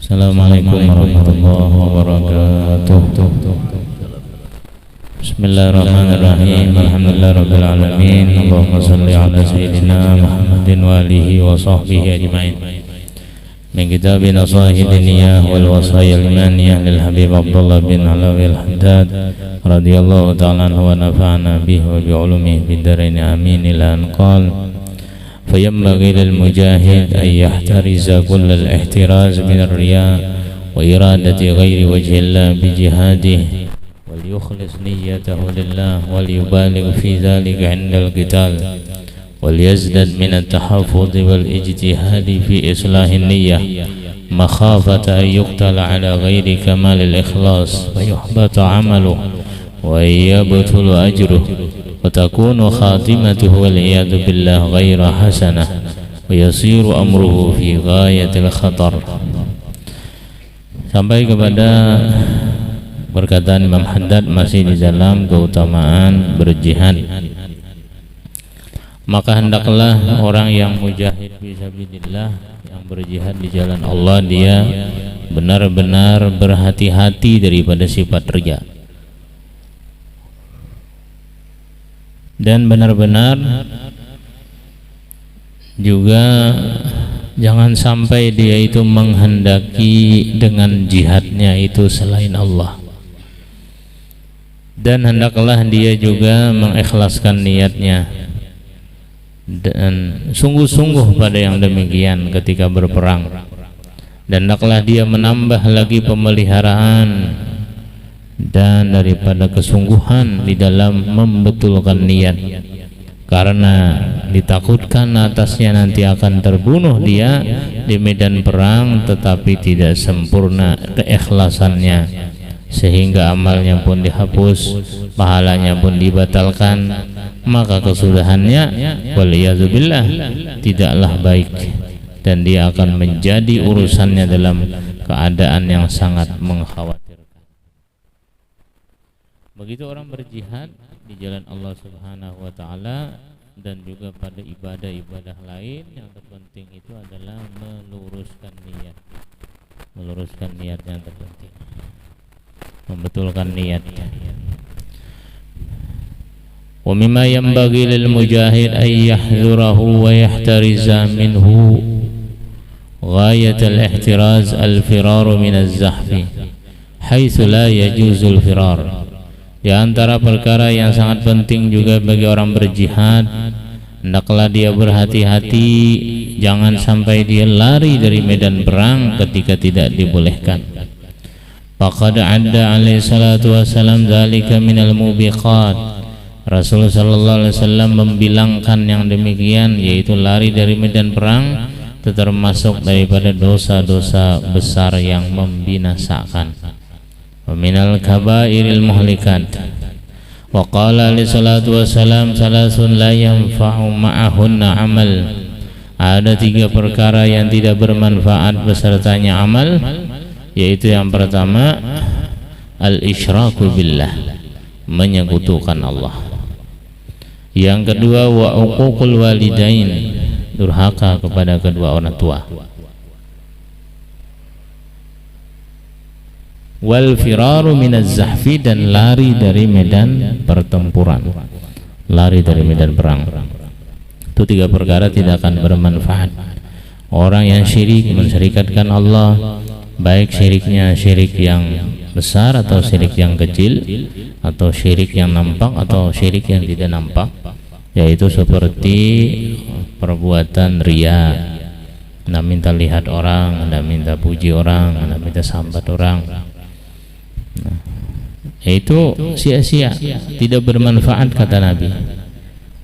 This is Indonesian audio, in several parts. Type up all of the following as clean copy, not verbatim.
Assalamualaikum warahmatullahi wabarakatuh. Bismillahirrahmanirrahim. Alhamdulillahirabbil alamin. Allahumma shalli ala sayyidina Muhammadin wa alihi wa sahbihi ajmain. Min kitab Nasaihid Niyah wal Wasaya al-Imaniyah lil Habib Abdullah bin Alawi al-Haddad radhiyallahu ta'ala anhu wa nafa'ana bihi wa bi ulumihi fid dharain amin. Ila an qala فينبغي للمجاهد أن يحترز كل الاحتراز من الرياء وإرادة غير وجه الله بجهاده وليخلص نيته لله وليبالغ في ذلك عند القتال وليزدد من التحفظ والاجتهاد في إصلاح النية مخافة أن يقتل على غير كمال الإخلاص ويحبط عمله ويبطل أجره وتكون خاتمته والعياذ بالله غير حسنة ويصير أمره في غاية الخطر. Sampai kepada perkataan Imam Haddad masih di dalam keutamaan berjihad. Maka hendaklah orang yang mujahid fisabilillah, yang berjihad di jalan Allah, dia benar-benar berhati-hati daripada sifat riya. Dan benar-benar juga jangan sampai dia itu menghendaki dengan jihadnya itu selain Allah. Dan hendaklah dia juga mengikhlaskan niatnya dan sungguh-sungguh pada yang demikian ketika berperang. Dan hendaklah dia menambah lagi pemeliharaan dan daripada kesungguhan di dalam membetulkan niat, karena ditakutkan atasnya nanti akan terbunuh dia di medan perang tetapi tidak sempurna keikhlasannya, sehingga amalnya pun dihapus, pahalanya pun dibatalkan, maka kesudahannya waliyadzubillah tidaklah baik dan dia akan menjadi urusannya dalam keadaan yang sangat mengkhawatirkan. Begitu orang berjihad di jalan Allah Subhanahu wa ta'ala dan juga pada ibadah-ibadah lain, yang terpenting itu adalah meluruskan niat. Meluruskan niat yang terpenting, membetulkan niatnya. Wa mimma yanbaghi lil mujahid ay yahdhurahu wa yahtariza minhu ghayat al-ihtiraz al-firar min az-zahfi haitsu la yajuzu al-firar. Di antara perkara yang sangat penting juga bagi orang berjihad, hendaklah dia berhati-hati jangan sampai dia lari dari medan perang ketika tidak dibolehkan. Faqad adda alaihi salatu wassalam dzalika minal mubiqat. Rasulullah sallallahu alaihi wasallam membilangkan yang demikian, yaitu lari dari medan perang termasuk daripada dosa-dosa besar yang membinasakan. Minal kabairil muhlikat. Wa qala alaihi salatu wassalam salasun la yanfa'u ma'ahunna amal. Ada 3 perkara yang tidak bermanfaat besertanya amal, yaitu yang pertama al-isyraku billah, menyekutukan Allah. Yang kedua wa uququl walidain, durhaka kepada kedua orang tua. Wal firaru minaz zahfi, dan lari dari medan pertempuran, lari dari medan perang. Itu 3 perkara tidak akan bermanfaat. Orang yang syirik, mensyirikatkan Allah, baik syiriknya syirik yang besar atau syirik yang kecil, atau syirik yang nampak atau syirik yang tidak nampak, yaitu seperti perbuatan riya. Anda minta lihat orang, Anda minta puji orang, Anda minta sambat orang. Itu sia-sia, tidak bermanfaat kata Nabi.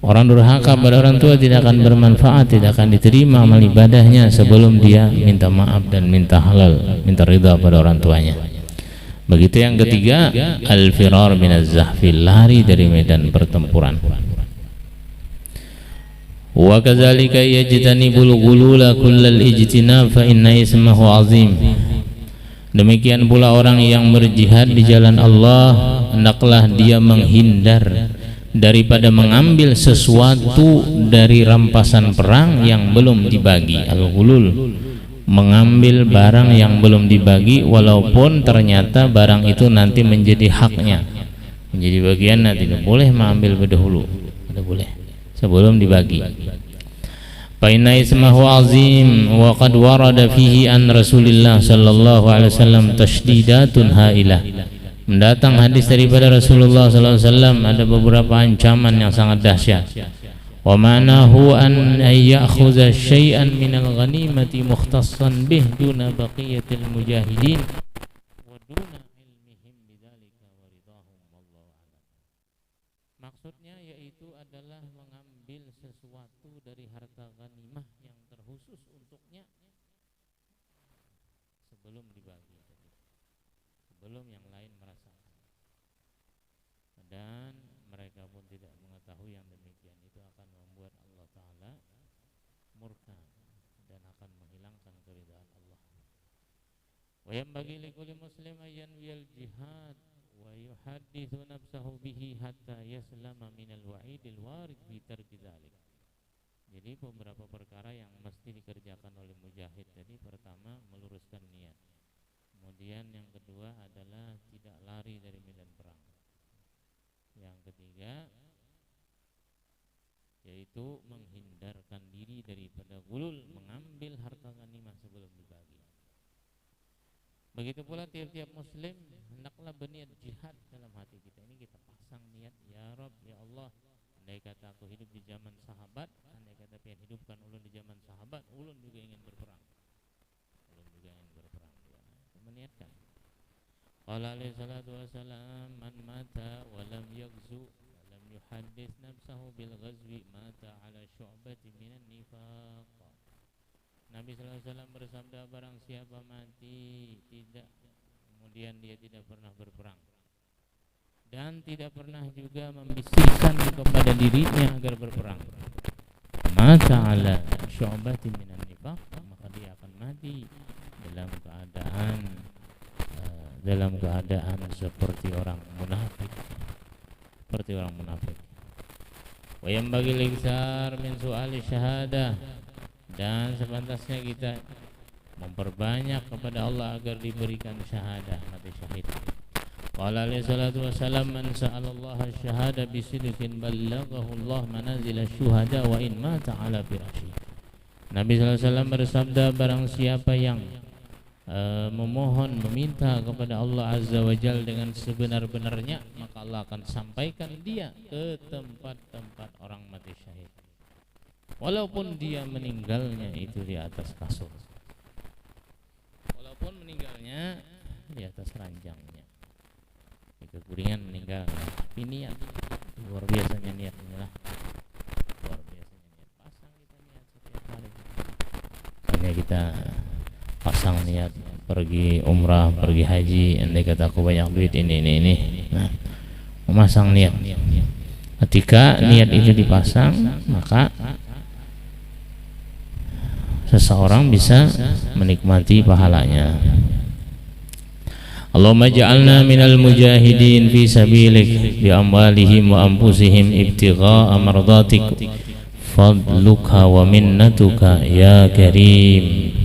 Orang durhaka pada orang tua tidak akan bermanfaat, tidak akan diterima amal ibadahnya sebelum dia minta maaf dan minta halal, minta ridha pada orang tuanya. Begitu yang ketiga al-firar minaz zahfi, lari dari medan pertempuran. Wa kadzalika yajtanibul ghulula kullal ijtinab fa inna ismahu azim. Demikian pula orang yang berjihad di jalan Allah, hendaklah dia menghindar daripada mengambil sesuatu dari rampasan perang yang belum dibagi, al-ghulul, mengambil barang yang belum dibagi walaupun ternyata barang itu nanti menjadi haknya, menjadi bagiannya. Tidak boleh mengambil berdahulu, tidak boleh sebelum dibagi. Fa inna ismahu azim wa qad warada fihi an Rasulillah sallallahu alaihi wasallam tashdidatun hailah. Mendatang hadis daripada Rasulullah sallallahu alaihi wasallam ada beberapa ancaman yang sangat dahsyat. Wa ma'nahu an ya'khudha syai'an minal ghanimati mukhtassan bih duna baqiyatil mujahidin wa duna ilmihim bidzalika wa ridahum wallahu a'lam. Maksudnya yaitu adalah mengambil sesuatu dari harta ghanimah yang terkhusus untuknya sebelum dibagi, sebelum yang lain merasakan, dan mereka pun tidak mengetahui yang demikian. Itu akan membuat Allah Ta'ala murka dan akan menghilangkan keridhaan Allah. Wa yanbaghi likulli muslim an yanwiyal jihad wa yuhaddithu nafsahu bihi hatta yaslama minal wa'idil warid fi tarki dzalik. Jadi beberapa perkara yang mesti dikerjakan oleh mujahid. Jadi pertama meluruskan niat. Kemudian yang kedua adalah tidak lari dari medan perang. Yang ketiga yaitu menghindarkan diri daripada gulul, mengambil harta ghanimah sebelum dibagi. Begitu pula tiap-tiap muslim hendaklah berniat jihad dalam hati kita. Ini kita pasang niat, ya Rabb, ya Allah, andai kata aku hidup di zaman sahabat, andai kata pengen hidupkan ulun di zaman sahabat, ulun juga ingin berperang. Ulun juga ingin berperang. Ya, meniatkan. Qala alaihi salatu wassalam, man mata wa lam yaghzu wa lam yuhaddits nafsahu bil ghazwi mata ala syu'bati minan nifaq. Nabi sallallahu alaihi wasallam bersabda, barang siapa mati tidak, kemudian dia tidak pernah berperang dan tidak pernah juga membisikkan kepada dirinya agar berperang, mata ala syu'bati minan nifaq, maka dia akan mati dalam keadaan seperti orang munafik, seperti orang munafik. Wa yanbaghi liksar min su'ali syahadah, dan sepantasnya kita memperbanyak kepada Allah agar diberikan syahadah, mati syahid. Qala alaihi salatu wassalam, man sa'alallaha syahada bisidqin ballaghahu Allah manazil syuhada wa in mata ala firashi. Nabi sallallahu alaihi wasallam bersabda, barang siapa yang memohon, meminta kepada Allah Azza wa Jalla dengan sebenar-benarnya, maka Allah akan sampaikan dia ke tempat-tempat orang mati syahid, walaupun dia meninggalnya itu di atas kasur, walaupun meninggalnya di atas ranjangnya, kekuringan meninggal. Tapi niat, luar biasanya niat inilah, luar biasanya niat. Pasang kita niat setiap hari. Hanya kita pasang niat pergi umrah, pergi haji, andai kata aku banyak duit ini. Nah, memasang niat. Ketika niat itu dipasang, maka seseorang bisa menikmati pahalanya. Allahumma ja'alna minal mujahidin fi sabilik bi amwalihim wa anfusihim ibtigha'a mardatik fadluka wa minnatuka ya karim.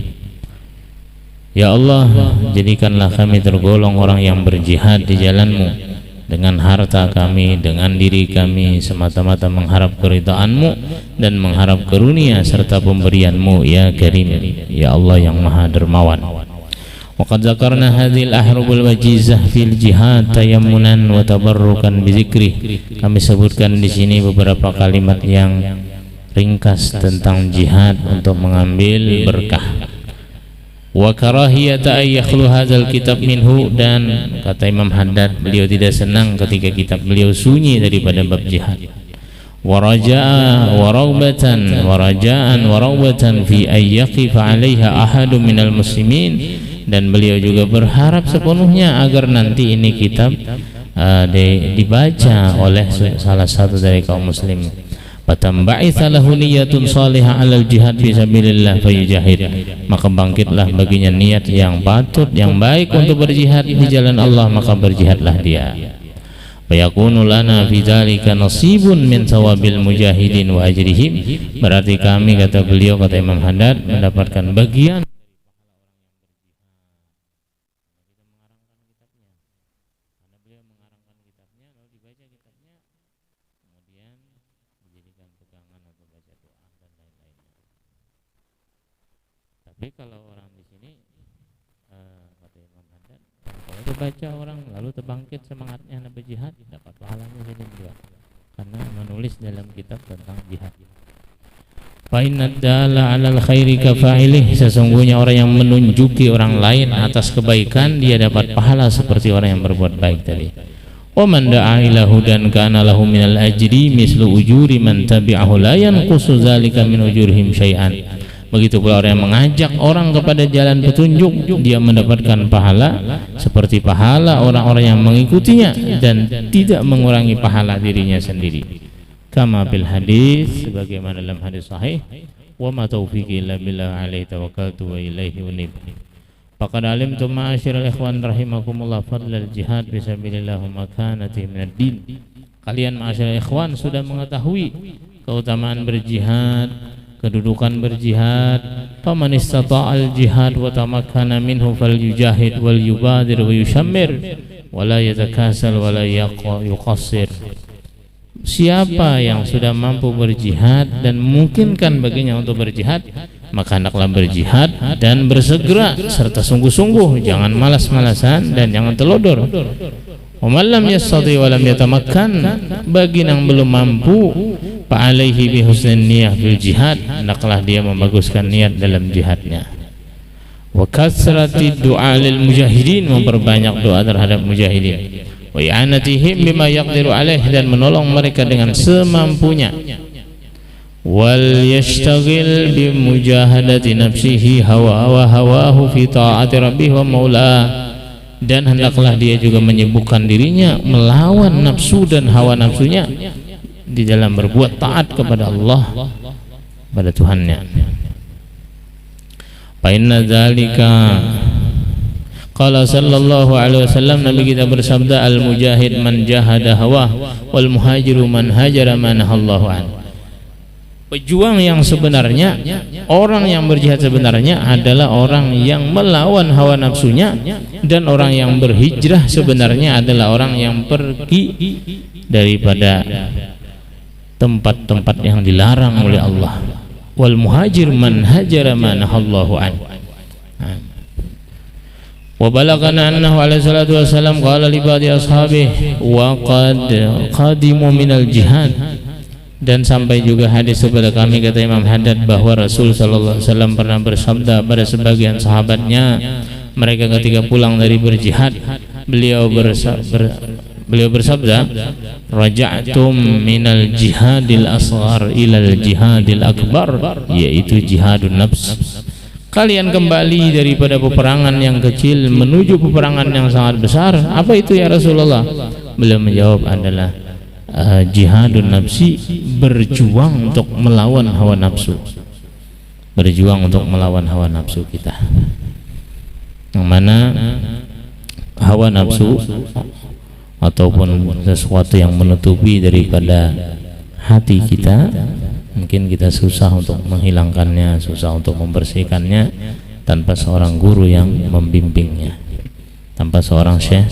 Ya Allah, jadikanlah kami tergolong orang yang berjihad di jalan-Mu dengan harta kami, dengan diri kami, semata-mata mengharap keridhaan-Mu dan mengharap karunia serta pemberian-Mu ya karim, ya Allah yang maha dermawan. Wa qad zakarna hadhil ahrubul wajizah fil jihad tayammunan wa tabarrukan bi dzikrih. Kami sebutkan di sini beberapa kalimat yang ringkas tentang jihad untuk mengambil berkah. Wa karahiyata ay yakhlu hadzal kitab minhu, dan kata Imam Haddad, beliau tidak senang ketika kitab beliau sunyi daripada bab jihad. Wa raja'a wa raja'an wa rawbatan fi ay yaqifa 'alaiha ahadun minal muslimin, dan beliau juga berharap sepenuhnya agar nanti ini kitab dibaca oleh salah satu dari kaum muslim. Fatamba'itha lahu niyatun salihah 'alal jihad fi sabilillah fayujahid, maka bangkitlah baginya niat yang patut, yang baik untuk berjihad di jalan Allah, maka berjihadlah dia. Fayakunu lana fi dzalika nasibun min thawabil mujahidin wa ajrihim, berarti kami, kata beliau, kata Imam Haddad, mendapatkan bagian kitabnya, kemudian dijadikan pegangan atau baca doa dan lain-lainnya. Tapi kalau orang di sini kata Imam Haddad, kalau dibaca orang lalu terbangkit semangatnya nak berjihad, dapat pahalanya saja juga, karena menulis dalam kitab tentang jihad. Fa inna dalla 'alal khairi kafa'ilih, sesungguhnya orang yang menunjuki orang lain atas kebaikan dia dapat pahala seperti orang yang berbuat baik tadi. Wa man da'a ila hudan kana lahu minal ajri mislu ujuri man tabi'ahu la yanqusu dzalika min ujurihim syai'an. Begitu pula orang yang mengajak orang kepada jalan petunjuk, dia mendapatkan pahala seperti pahala orang-orang yang mengikutinya dan tidak mengurangi pahala dirinya sendiri. Kama bil hadis, sebagaimana dalam hadis sahih, wa ma taufiqi illa billah alaihi tawakkaltu wa ilaihi unib. Faqad alimtum ma'asyiral ikhwan rahimakumullah fadlal jihad fisabilillah wa makanati minad din. Kalian ma'asyiral ikhwan sudah mengetahui keutamaan berjihad, kedudukan berjihad. Faman istata'al jihad wa tamakkana minhu falyujahid wal yubadir wa yushammir wa la yatakasal wa la yuqassir. Siapa yang sudah mampu berjihad dan memungkinkan baginya untuk berjihad, maka hendaklah berjihad dan bersegera serta sungguh-sungguh, jangan malas-malasan dan jangan telodor. Wa man lam yastati wa lam yatamakkan, bagi yang belum mampu, fa alaihi bi husnin niyyah fil jihad, hendaklah dia membaguskan niat dalam jihadnya. Wa kasrati du'a lil mujahidin, memperbanyak doa terhadap mujahidin. Wa i'anatihim bima yaqdiru alaih, dan menolong mereka dengan semampunya. Wal yashtaghil bi mujahadati nafsihi hawahu fi ta'ati rabbih wa maulah, dan hendaklah dia juga menyibukkan dirinya melawan nafsu dan hawa nafsunya di dalam berbuat taat kepada Allah, pada Tuhannya. Fa inna dzalika, qala sallallahu alaihi wasallam, Nabi kita bersabda, al mujahid man jahada hawa wal muhajiru man hajara ma nahallahu an. Pejuang yang sebenarnya, orang yang berjihad sebenarnya adalah orang yang melawan hawa nafsunya, dan orang yang berhijrah sebenarnya adalah orang yang pergi daripada tempat-tempat yang dilarang oleh Allah. Wal muhajir man hajara ma nahallahu an. Wa balagana annahu alaihi salatu wassalam qala li ba'di ashabihi wa qad qadimu minal jihad, dan sampai juga hadis kepada kami, kata Imam Haddad, bahwa Rasul sallallahu alaihi wasallam pernah bersabda pada sebagian sahabatnya, mereka ketika pulang dari berjihad, beliau bersabda, raja'tum minal jihadil asghar ilal jihadil akbar, yaitu jihadun nafs. Kalian kembali daripada peperangan yang kecil menuju peperangan yang sangat besar. Apa itu ya Rasulullah? Beliau menjawab adalah jihadun nafsi, berjuang untuk melawan hawa nafsu, berjuang untuk melawan hawa nafsu kita, yang mana hawa nafsu ataupun sesuatu yang menutupi daripada hati kita, mungkin kita susah untuk menghilangkannya, susah untuk membersihkannya tanpa seorang guru yang membimbingnya, tanpa seorang syekh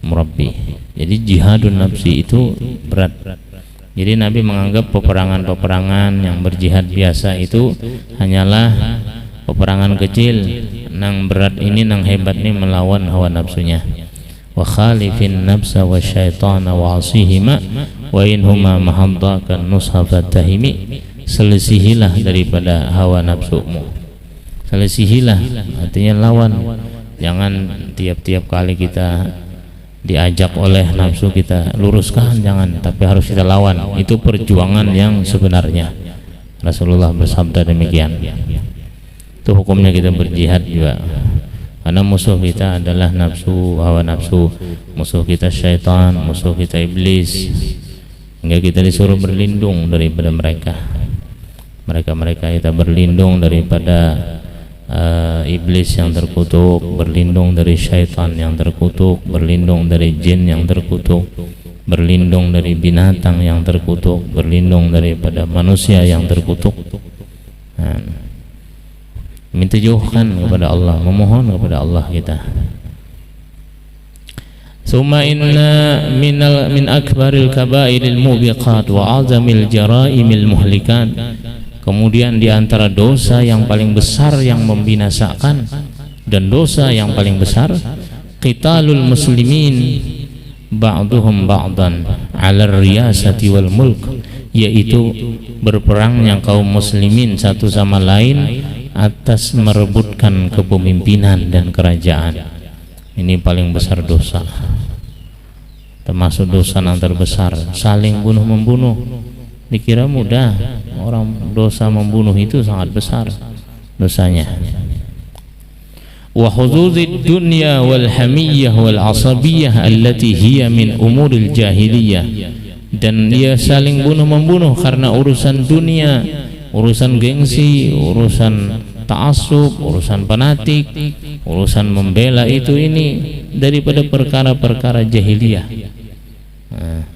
murabbi. Jadi jihadun nafsi itu berat. Jadi Nabi menganggap peperangan-peperangan yang berjihad biasa itu hanyalah peperangan kecil. Nang berat ini, nang hebat ini melawan hawa nafsunya. Wa khalifin nafsa wa syaitana wa asihima wa inhuma mahaddakan nushabat tahimi. Selisihilah daripada hawa nafsumu, selisihilah, artinya lawan. Jangan tiap-tiap kali kita diajak oleh nafsu kita luruskan, jangan, tapi harus kita lawan. Itu perjuangan yang sebenarnya. Rasulullah bersabda demikian. Itu hukumnya kita berjihad juga, karena musuh kita adalah nafsu, hawa nafsu, musuh kita syaitan, musuh kita iblis. Hingga kita disuruh berlindung daripada mereka. Mereka kita berlindung daripada iblis yang terkutuk, berlindung dari syaitan yang terkutuk, berlindung dari jin yang terkutuk, berlindung dari binatang yang terkutuk, berlindung daripada manusia yang terkutuk. Minta jauhkan kepada Allah, memohon kepada Allah kita. Summa inna min akbaril kabairil mubiqat wa azamil jaraimil muhlikat. Kemudian di antara dosa yang paling besar yang membinasakan dan dosa yang paling besar, qitalul muslimin ba'duhum ba'dan 'ala riyasati wal mulk, yaitu berperangnya kaum muslimin satu sama lain atas merebutkan kepemimpinan dan kerajaan. Ini paling besar dosa, termasuk dosa yang terbesar, saling bunuh-membunuh. Dikira mudah, orang dosa membunuh itu sangat besar dosanya. Wa hududid dunya wal hamiyyah wal asabiyyah allati hiya min umuril jahiliyah, dan dia saling bunuh-membunuh karena urusan dunia, urusan gengsi, urusan ta'assub, urusan fanatik, urusan membela ini daripada perkara-perkara jahiliyah.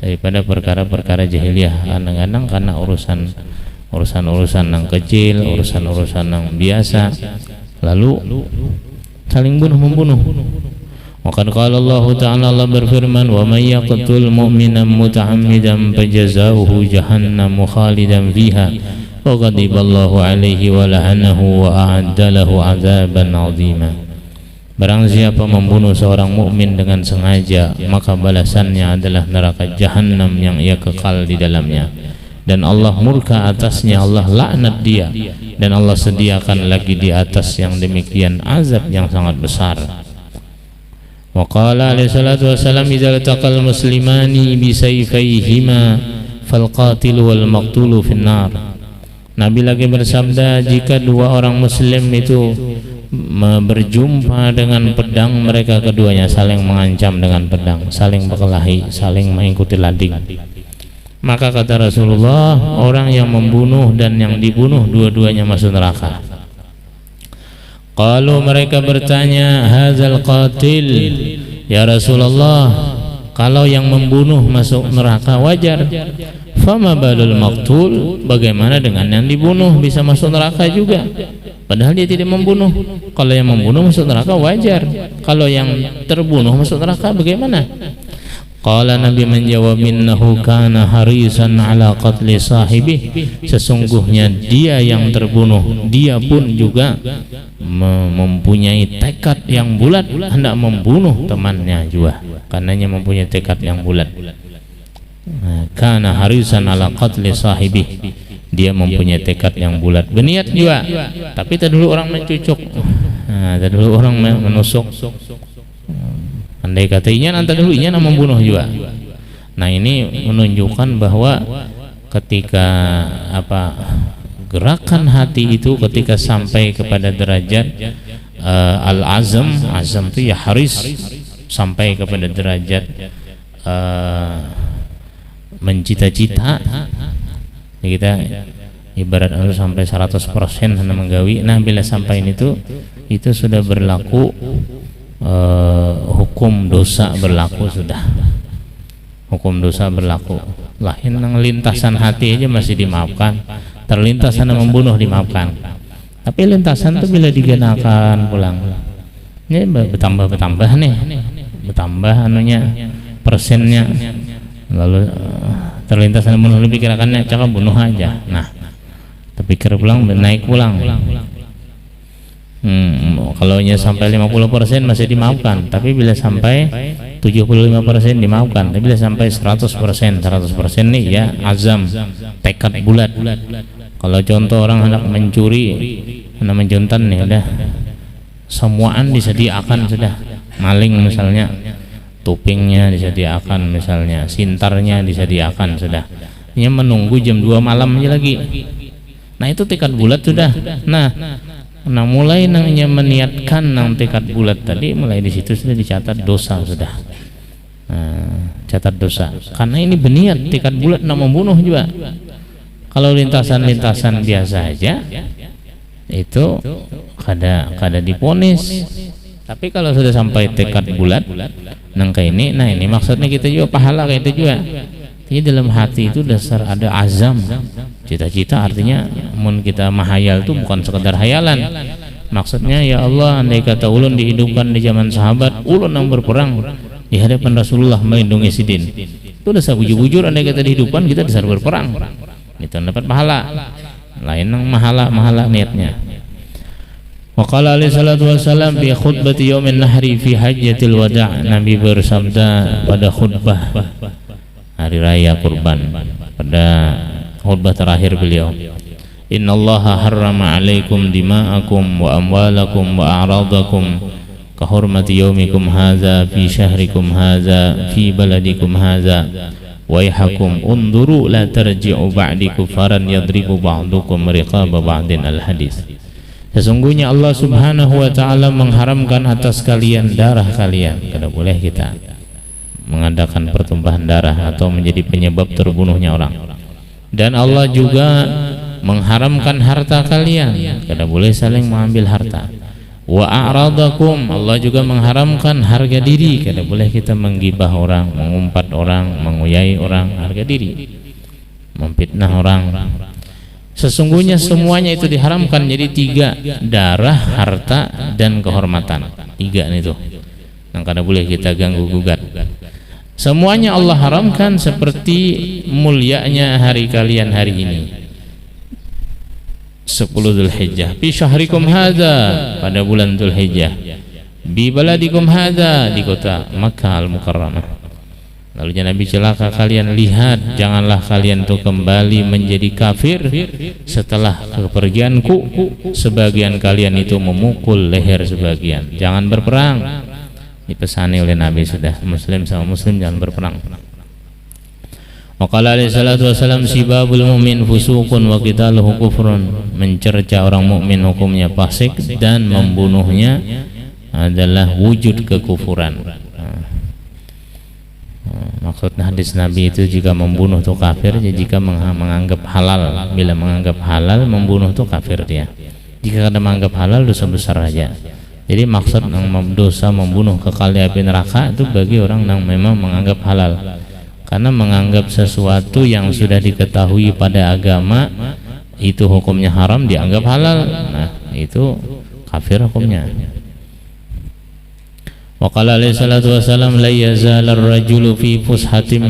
Daripada perkara-perkara jahiliyah, kadang-kadang karena urusan yang kecil, urusan yang biasa, lalu saling bunuh-membunuh. Maka qala Allah Ta'ala, Allah berfirman, wa may yaqtul mu'minan muta'ammidan fajazauhu jahannam khalidan fiha wa ghadiballahu alaihi wa la'anahu wa a'adda lahu 'adzaban 'azima. Barang siapa membunuh seorang mukmin dengan sengaja, maka balasannya adalah neraka jahanam yang ia kekal di dalamnya, dan Allah murka atasnya, Allah laknat dia, dan Allah sediakan lagi di atas yang demikian azab yang sangat besar. Wa qala alaihi salatu wassalam, idza taqal muslimani bi sayfayhima fal qatil wal maqtulu finnar. Nabi lagi bersabda, jika dua orang muslim itu berjumpa dengan pedang mereka keduanya, saling mengancam dengan pedang, saling berkelahi, saling mengikuti lading, maka kata Rasulullah, orang yang membunuh dan yang dibunuh dua-duanya masuk neraka. Kalau mereka bertanya, hadzal qatil ya Rasulullah, kalau yang membunuh masuk neraka wajar, fama balul maqtul, bagaimana dengan yang dibunuh bisa masuk neraka juga, padahal dia tidak membunuh. Kalau yang membunuh masuk neraka wajar, kalau yang terbunuh masuk neraka bagaimana? Qala, Nabi menjawab, innahu kana harisan ala qatli sahibih, sesungguhnya dia yang terbunuh, dia pun juga mempunyai tekad yang bulat hendak membunuh temannya juga, karenanya mempunyai tekad yang bulat. Kana harisan ala qatli sahibih, dia mempunyai tekad yang bulat, berniat juga, tapi tadi dulu orang mencucuk, tadi dulu orang menusuk, andai katanya nanti dulu inya membunuh juga. Nah, ini menunjukkan bahwa ketika gerakan hati itu ketika sampai kepada derajat al-azam, azam itu ya haris, sampai kepada derajat mencita-cita, kita ibarat harus sampai 100% hendak menggawi. Nah, bila sampai itu sudah berlaku hukum dosa berlaku, sudah hukum dosa berlaku. Lain yang lintasan hati aja masih dimaafkan, terlintasan membunuh dimaafkan, tapi lintasan itu bila digenakan pulang ini bertambah nih, bertambah persennya, lalu terlintasan membunuh dipikirkannya cakap bunuh aja, nah terpikir pulang naik pulang. Kalau nya sampai 50% masih dimaafkan, tapi bila sampai 75% dimaafkan, tapi bila sampai 100% nih ya azam, tekad bulat. Kalau contoh orang hendak mencuri, hendak menjuntan nih, udah semuaan disediakan sudah, maling misalnya, tupingnya disediakan, misalnya sintarnya disediakan sudah, ini menunggu jam 2 malam aja lagi. Nah, itu tekad bulat sudah. Nah, mulai nangnya meniatkan nang tekad bulat tadi, mulai di situ sudah dicatat dosa sudah. Catat dosa. Karena ini berniat tekad bulat nak membunuh juga. Kalau lintasan-lintasan biasa aja itu kada diponis. Tapi kalau sudah sampai tekad bulat nang kayak ini, nah ini maksudnya kita juga pahala kayak itu juga. Jadi dalam hati itu dasar ada azam, cita-cita, artinya mun kita mahayal itu bukan sekedar hayalan. Maksudnya, ya Allah, andai kata ulun dihidupkan di zaman sahabat, ulun yang berperang, di hadapan Rasulullah melindungi sidin. Itu dosa bujur-bujur. Andai kata di hidupan kita disuruh berperang, itu dapat pahala. Lain nang mahala niatnya. Wa qala alaihi salatu wassalam fi khutbati yaumin nahri fi hajjatil wada'. Nabi bersabda pada khutbah hari raya kurban, pada khutbah terakhir beliau, innallaha harrama alaikum dima'akum wa amwalakum wa a'radakum ka hurmati yaumikum hadza fi syahrikum hadza fi baladikum hadza waihakum unduru la tarji'u ba'di kufaran yadribu ba'dukum riqaba ba'din. Al-hadis. Sesungguhnya Allah subhanahu wa ta'ala mengharamkan atas kalian darah kalian. Tidak boleh kita mengadakan pertumpahan darah atau menjadi penyebab terbunuhnya orang. Dan Allah juga mengharamkan harta kalian. Tidak boleh saling mengambil harta. Wa a'radakum, Allah juga mengharamkan harga diri. Tidak boleh kita menggibah orang, mengumpat orang, menguyai orang, harga diri, memfitnah orang. Sesungguhnya semuanya itu diharamkan. Jadi 3, darah, harta, dan kehormatan. 3 itu yang kada boleh kita ganggu gugat. Semuanya Allah haramkan, seperti mulianya hari kalian hari ini 10 Dzulhijjah, fi syahrikum hadza, pada bulan Dzulhijjah, bi baladikum hadza, di kota Makkah Al-Mukarramah. Lalu Nabi celaka kalian, lihat janganlah kalian tuh kembali menjadi kafir setelah kepergianku. Sebagian kalian itu memukul leher sebagian. Jangan berperang. Dipesani oleh Nabi, sudah muslim sama muslim jangan berperang. Waqala alaihi salatu wassalam, sibabul mu'min fusuqun wa qitaluhu kufrun. Mencerca orang mukmin hukumnya fasik dan membunuhnya adalah wujud kekufuran. Maksudnya hadis Nabi itu jika membunuh itu kafir, jika menganggap halal. Bila menganggap halal membunuh itu kafir dia. Jika kada menganggap halal dosa besar aja. Jadi maksud dosa membunuh kekal di api neraka itu bagi orang yang memang menganggap halal. Karena menganggap sesuatu yang sudah diketahui pada agama itu hukumnya haram dianggap halal, nah itu kafir hukumnya. Wa qala alaihi salatu wassalam, la yazalar rajulu fi fushatin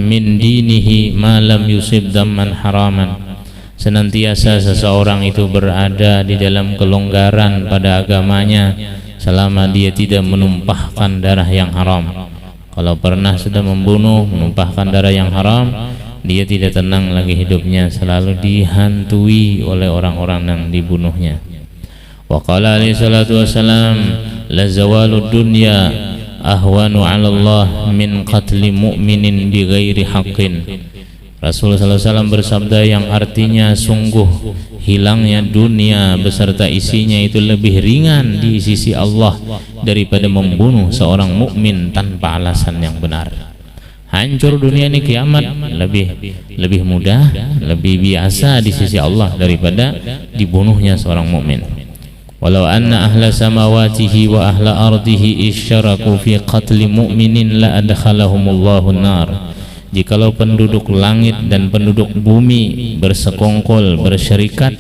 min dinihi ma lam yusib damman haraman. Senantiasa seseorang itu berada di dalam kelonggaran pada agamanya selama dia tidak menumpahkan darah yang haram. Kalau pernah sudah membunuh, menumpahkan darah yang haram, dia tidak tenang lagi hidupnya, selalu dihantui oleh orang-orang yang dibunuhnya. Wa qala alaihi salatu wassalam, la zawalud dunya ahwanu 'ala Allah min qatli mu'minin bighairi haqqin. Rasulullah SAW bersabda yang artinya sungguh hilangnya dunia beserta isinya itu lebih ringan di sisi Allah daripada membunuh seorang mukmin tanpa alasan yang benar. Hancur dunia ini, kiamat lebih mudah, lebih biasa di sisi Allah daripada dibunuhnya seorang mukmin. Walau anna ahla samawatihi wa ahla ardihi isyaraku fi qatli mu'minin la adkhalahumullahu nar. Jikalau penduduk langit dan penduduk bumi bersekongkol, bersyarikat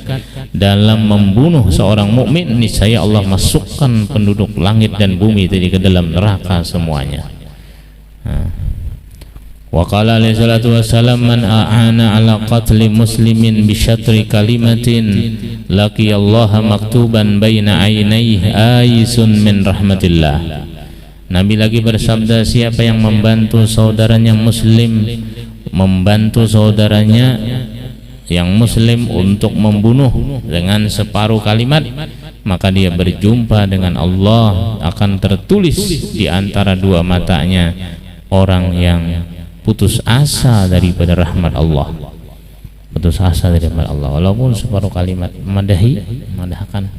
dalam membunuh seorang mukmin, niscaya Allah masukkan penduduk langit dan bumi tadi ke dalam neraka semuanya. Wa qala alaihi salatu wassalam, man a'ana ala qatli muslimin bi syatri kalimatin laqiyallaha maktuban baina ainaihi aisun min rahmatillah. Nabi lagi bersabda, siapa yang membantu saudaranya muslim, membantu saudaranya yang muslim untuk membunuh dengan separuh kalimat, maka dia berjumpa dengan Allah, akan tertulis di antara dua matanya orang yang putus asa daripada rahmat Allah. Putus asa daripada Allah walaupun separuh kalimat. Madahkan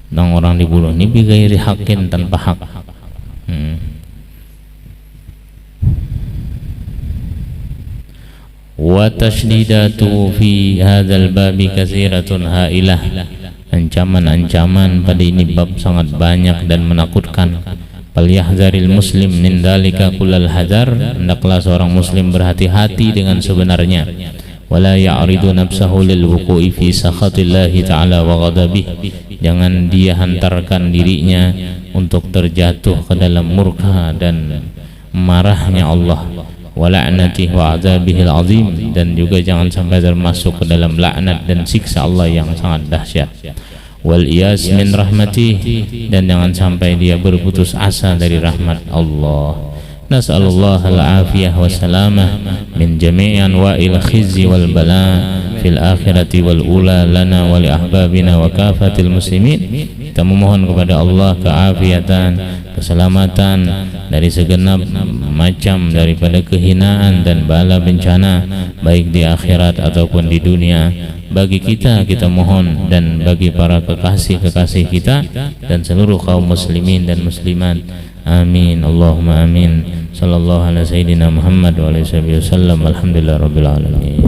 dan orang dibunuh ini bighairi haqqin, tanpa hak. Wa tashdidatu fi hadzal babi katsiratun hailah. Ancaman-ancaman pada ini bab sangat banyak dan menakutkan. Falyahzaril muslim min dzalika kullal hadzar. Hendaklah seorang muslim berhati-hati dengan sebenarnya. wala ya'ridu nafsahu lil wuqu'i fi sakhatillahi ta'ala wa ghadabih. Jangan dia hantarkan dirinya untuk terjatuh ke dalam murka dan marahnya Allah, wa la'natihi wa 'adzabihil 'azim, dan juga jangan sampai termasuk ke dalam laknat dan siksa Allah yang sangat dahsyat. Wal iyas min rahmatih, dan jangan sampai dia berputus asa dari rahmat Allah. Nas'alullah al-afiyah wa salamah min jami'i anwa'il khizyi wal bala fil akhirati wal ula lana wa li ahbabina wa kafatil muslimin. Kita memohon kepada Allah keafiatan, keselamatan dari segenap macam daripada kehinaan dan bala bencana, baik di akhirat ataupun di dunia, bagi kita mohon, dan bagi para kekasih-kekasih kita dan seluruh kaum muslimin dan muslimat. Amin, Allahumma amin. Sallallahu alaihi sayyidina Muhammad wa alihi wasallam. Alhamdulillah rabbil alamin.